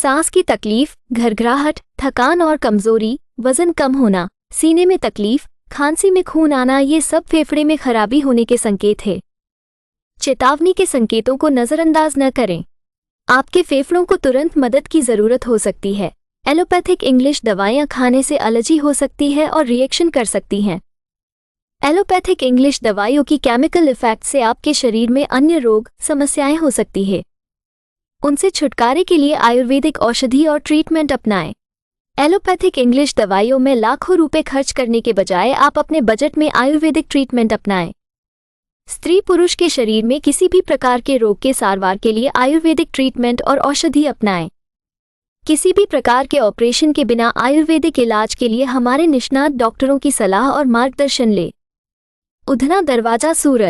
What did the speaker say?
सांस की तकलीफ, घरघराहट, थकान और कमजोरी, वजन कम होना, सीने में तकलीफ, खांसी में खून आना, ये सब फेफड़े में खराबी होने के संकेत हैं। चेतावनी के संकेतों को नज़रअंदाज न करें। आपके फेफड़ों को तुरंत मदद की ज़रूरत हो सकती है। एलोपैथिक इंग्लिश दवाइयाँ खाने से एलर्जी हो सकती है और रिएक्शन कर सकती हैं। एलोपैथिक इंग्लिश दवाइयों की केमिकल इफेक्ट से आपके शरीर में अन्य रोग, समस्याएं हो सकती है। उनसे छुटकारे के लिए आयुर्वेदिक औषधि और ट्रीटमेंट अपनाएं। एलोपैथिक इंग्लिश दवाइयों में लाखों रुपए खर्च करने के बजाय आप अपने बजट में आयुर्वेदिक ट्रीटमेंट अपनाएं। स्त्री पुरुष के शरीर में किसी भी प्रकार के रोग के सारवार के लिए आयुर्वेदिक ट्रीटमेंट और औषधि अपनाएं। किसी भी प्रकार के ऑपरेशन के बिना आयुर्वेदिक इलाज के लिए हमारे निष्णात डॉक्टरों की सलाह और मार्गदर्शन लें। उधना दरवाजा, सूरत।